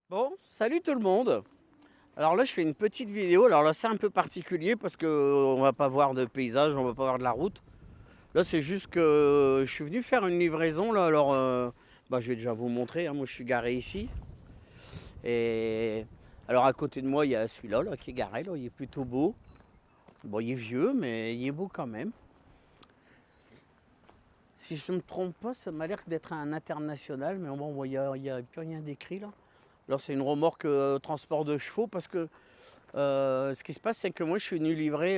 Bon, salut tout le monde. Alors là, je fais une petite vidéo. Alors là, c'est un peu particulier parce que on va pas voir de paysage, on va pas voir de la route. Là, c'est juste que je suis venu faire une livraison là. Alors, je vais déjà vous montrer, hein. Moi, je suis garé ici. Et alors, à côté de moi, il y a celui-là là, qui est garé. Là, il est plutôt beau. Bon, il est vieux, mais il est beau quand même. Si je ne me trompe pas, ça m'a l'air d'être un international, mais bon, il n'y a plus rien d'écrit là. Alors, c'est une remorque transport de chevaux parce que ce qui se passe, c'est que moi, je suis venu livrer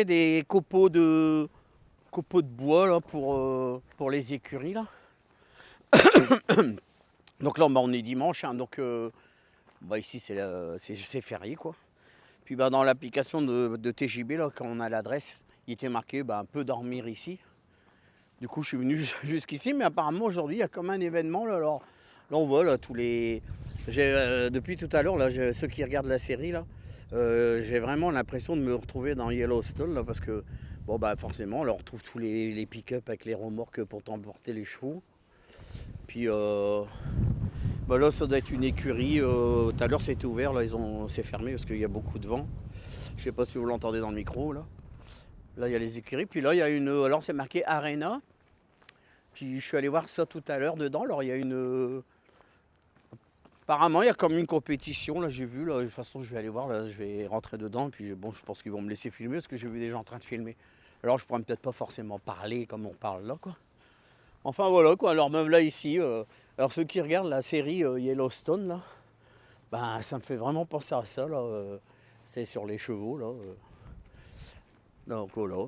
des copeaux de bois là, pour les écuries. Là. Donc là, on est dimanche, hein, donc ici, c'est férié. Quoi. Puis dans l'application de TJB, là, quand on a l'adresse, il était marqué peut dormir ici. Du coup, je suis venu jusqu'ici, mais apparemment, aujourd'hui, il y a comme un événement. Alors, là, on voit là, depuis tout à l'heure, là, ceux qui regardent la série, là, j'ai vraiment l'impression de me retrouver dans Yellowstone, là, parce que, forcément, là, on retrouve tous les pick-up avec les remorques pour emporter les chevaux. Puis, là, ça doit être une écurie. Tout à l'heure, c'était ouvert, là, c'est fermé parce qu'il y a beaucoup de vent. Je sais pas si vous l'entendez dans le micro, là. Là, il y a les écuries. Puis là, il y a alors, c'est marqué Arena. Puis, je suis allé voir ça tout à l'heure dedans. Alors, il y a apparemment, il y a comme une compétition, là, j'ai vu, là, de toute façon, je vais aller voir, là, je vais rentrer dedans, puis je pense qu'ils vont me laisser filmer, parce que j'ai vu des gens en train de filmer. Alors, je pourrais peut-être pas forcément parler comme on parle là, quoi. Enfin, voilà, quoi, alors même là, ici, alors ceux qui regardent la série Yellowstone, là, ça me fait vraiment penser à ça, là, c'est sur les chevaux, là. Donc, voilà,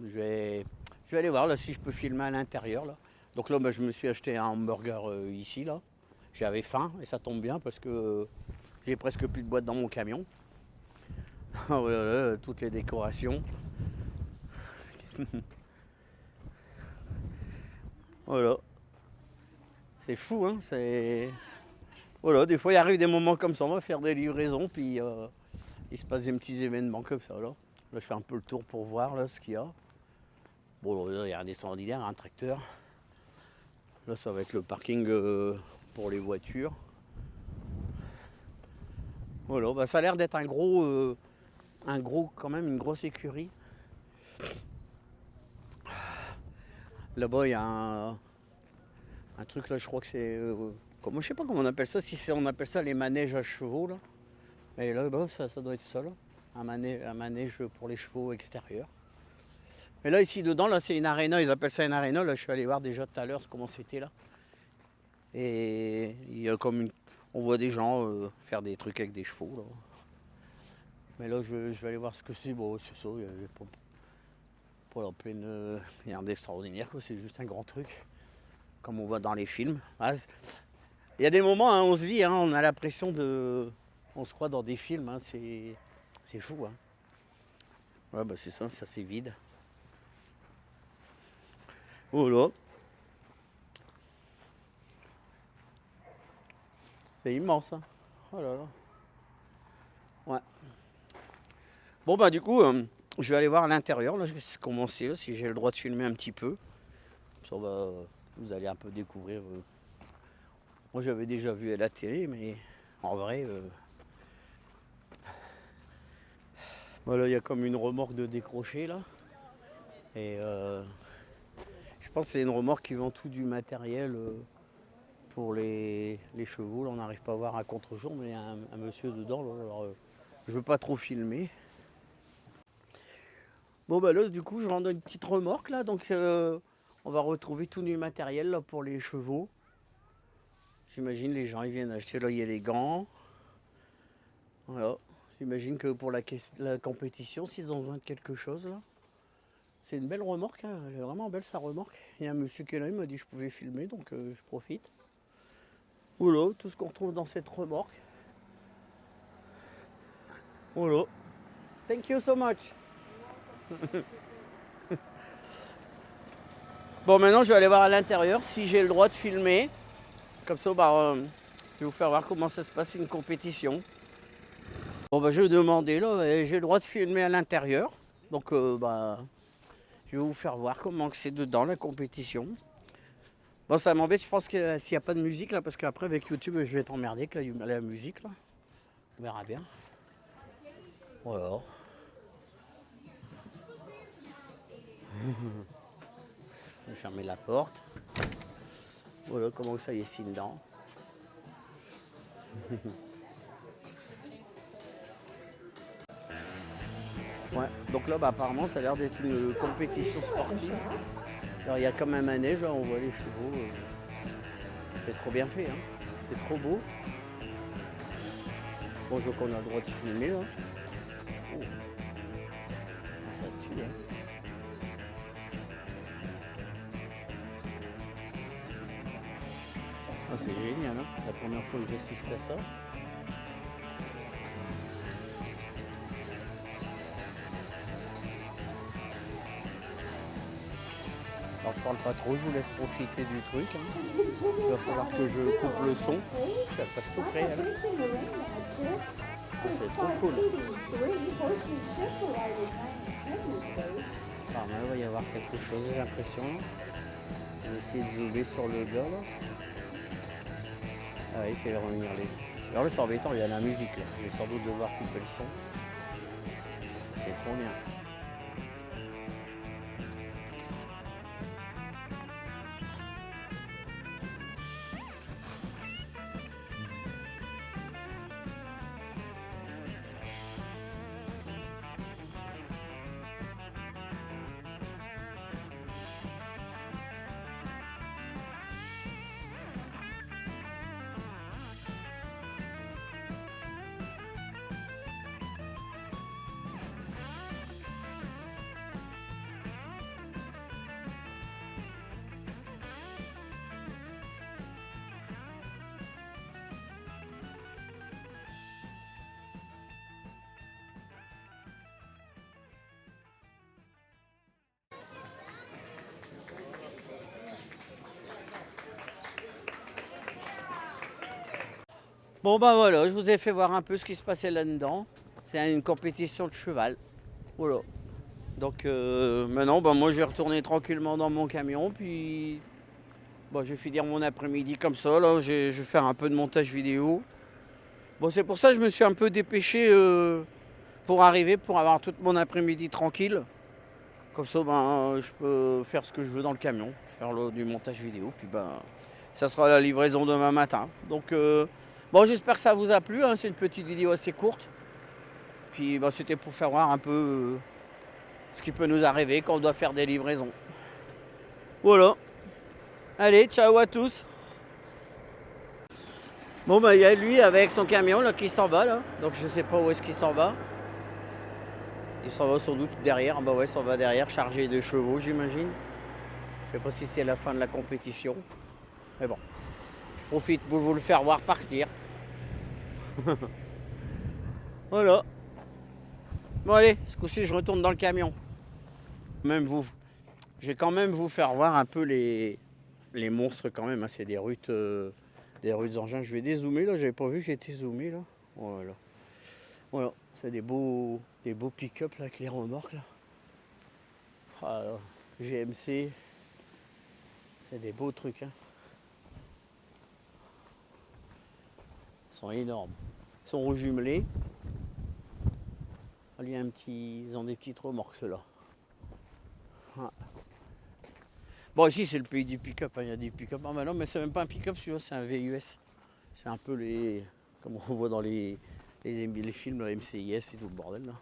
je vais aller voir, là, si je peux filmer à l'intérieur, là. Donc là, je me suis acheté un hamburger ici, là. J'avais faim, et ça tombe bien, parce que j'ai presque plus de boîtes dans mon camion. Oh là là, toutes les décorations. Voilà. C'est fou, hein. Voilà, des fois il arrive des moments comme ça, on va faire des livraisons, puis il se passe des petits événements comme ça là. Là je fais un peu le tour pour voir là ce qu'il y a. Bon là, il y a un extraordinaire, un tracteur. Là ça va être le parking pour les voitures. Voilà, ça a l'air d'être un gros quand même, une grosse écurie. Là-bas il y a un truc là, je crois que c'est. Je sais pas comment on appelle ça, si on appelle ça les manèges à chevaux là. Mais là-bas, ça doit être ça là. Un manège pour les chevaux extérieurs. Mais là, ici dedans, là, c'est une aréna, ils appellent ça une aréna. Là, je suis allé voir déjà tout à l'heure comment c'était là. Et il y a on voit des gens faire des trucs avec des chevaux là. Mais là, je vais aller voir ce que c'est. Bon, c'est ça, il y a pas la peine, rien d'extraordinaire, c'est juste un grand truc. Comme on voit dans les films. Il y a des moments, hein, on se dit, hein, on a l'impression de. On se croit dans des films, hein, c'est fou. Hein. Ouais, c'est ça c'est vide. Voilà. C'est immense. Hein. Oh là là. Ouais. Bon, du coup, je vais aller voir à l'intérieur, là, comment c'est, là, si j'ai le droit de filmer un petit peu. Ça va, vous allez un peu découvrir. Moi, j'avais déjà vu à la télé, mais en vrai. Voilà, il y a comme une remorque de décroché, là. Et je pense que c'est une remorque qui vend tout du matériel pour les chevaux. Là, on n'arrive pas à voir à contre-jour, mais il y a un monsieur dedans. Là, alors, je veux pas trop filmer. Bon, là, du coup, je rentre dans une petite remorque, là. Donc, on va retrouver tout du matériel là, pour les chevaux. J'imagine les gens, ils viennent acheter. Là, il y a des gants. Voilà. J'imagine que pour la compétition, s'ils ont besoin de quelque chose, là. C'est une belle remorque, hein. Elle est vraiment belle sa remorque. Il y a un monsieur qui est là, il m'a dit que je pouvais filmer, donc je profite. Voilà, tout ce qu'on retrouve dans cette remorque. Voilà. Thank you so much. Bon, maintenant je vais aller voir à l'intérieur si j'ai le droit de filmer. Comme ça, je vais vous faire voir comment ça se passe une compétition. Bon, je vais demander là, et j'ai le droit de filmer à l'intérieur. Donc, je vais vous faire voir comment c'est dedans la compétition. Bon, ça m'embête, je pense que s'il n'y a pas de musique là, parce qu'après avec YouTube, je vais être emmerdé avec la musique là. On verra bien. Voilà. Je vais fermer la porte. Voilà comment ça y est ici dedans. Ouais, donc là, bah, apparemment, ça a l'air d'être une compétition sportive. Alors, il y a quand même un neige, là, on voit les chevaux. C'est trop bien fait, hein. C'est trop beau. Bon, je vois qu'on a le droit de filmer, là. Oh. Ça tue, hein. Ah, c'est génial, hein. C'est la première fois que j'assiste à ça. Alors je parle pas trop, je vous laisse profiter du truc, hein. Il va falloir que je coupe le son. Ça passe tout près, là. C'est trop cool. Apparemment, il va y avoir quelque chose, j'ai l'impression. Je vais essayer de zoomer sur le gars, là. Ah, il fait revenir les... Alors là, c'est embêtant, il y a la musique, là. Je vais sans doute devoir couper le son. C'est trop bien. Bon bah voilà, je vous ai fait voir un peu ce qui se passait là-dedans. C'est une compétition de cheval. Voilà. Donc maintenant, bah, moi je vais retourner tranquillement dans mon camion, puis bon, je vais finir mon après-midi comme ça. Là, je vais faire un peu de montage vidéo. Bon, c'est pour ça que je me suis un peu dépêché pour arriver, pour avoir tout mon après-midi tranquille. Comme ça, ben, je peux faire ce que je veux dans le camion, faire du montage vidéo, puis ben, ça sera la livraison demain matin. Donc bon, j'espère que ça vous a plu, hein. C'est une petite vidéo assez courte. Puis ben, c'était pour faire voir un peu ce qui peut nous arriver quand on doit faire des livraisons. Voilà. Allez, ciao à tous. Bon, bah, il y a lui avec son camion là, qui s'en va là. Donc je sais pas où est-ce qu'il s'en va. Il s'en va sans doute derrière. Bah ouais, il s'en va derrière, chargé de chevaux, j'imagine. Je sais pas si c'est la fin de la compétition. Mais bon, je profite pour vous le faire voir partir. Voilà. Bon allez, ce coup-ci je retourne dans le camion. Je vais quand même vous faire voir un peu les monstres quand même, hein. C'est des ruttes engins. Je vais dézoomer là, j'avais pas vu que j'étais zoomé là. Voilà. Voilà, c'est des beaux pick-up là avec les remorques là. Ah, là, GMC, c'est des beaux trucs, hein. Ils sont énormes. Ils sont rejumelés. Ils ont des petites remorques ceux-là. Ouais. Bon, ici c'est le pays du pick-up, hein. Il y a des pick-up. Ah bah non, mais c'est même pas un pick-up, celui-là c'est un VUS. C'est un peu comme on voit dans les films, là, MCIS et tout le bordel là.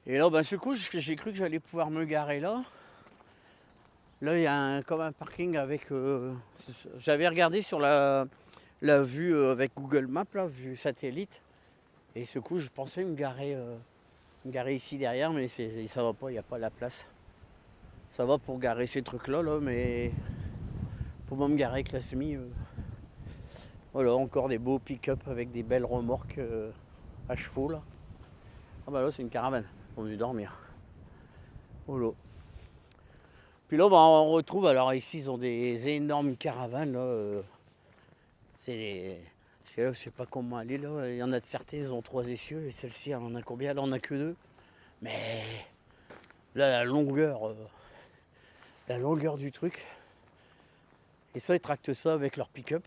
Et là, ben, ce coup, j'ai cru que j'allais pouvoir me garer là. Là, il y a comme un parking avec... j'avais regardé sur la vue avec Google Maps, là, vue satellite. Et ce coup, je pensais me garer ici derrière, mais ça va pas, il n'y a pas la place. Ça va pour garer ces trucs-là, là, mais pour moi me garer avec la semi... Voilà, encore des beaux pick-up avec des belles remorques à chevaux, là. Ah bah là, c'est une caravane, on est dormir. Voilà. Puis là, bah, on retrouve, alors ici, ils ont des énormes caravanes, là. Je sais pas comment aller, là. Il y en a de certaines, ils ont 3 essieux, et celle-ci, elle en a combien? Elle en a que 2. Mais là, la longueur du truc. Et ça, ils tractent ça avec leur pick-up.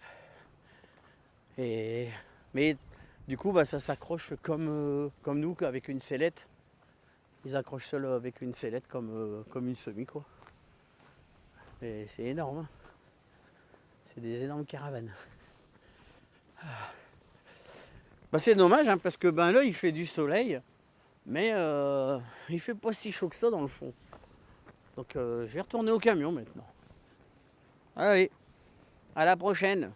Mais du coup, bah, ça s'accroche comme nous, avec une sellette. Ils accrochent ça là, avec une sellette comme une semi, quoi. Et c'est énorme, hein. C'est des énormes caravanes. Bah, c'est dommage, hein, parce que ben là, il fait du soleil, mais il fait pas si chaud que ça dans le fond. Donc je vais retourner au camion maintenant. Allez, à la prochaine.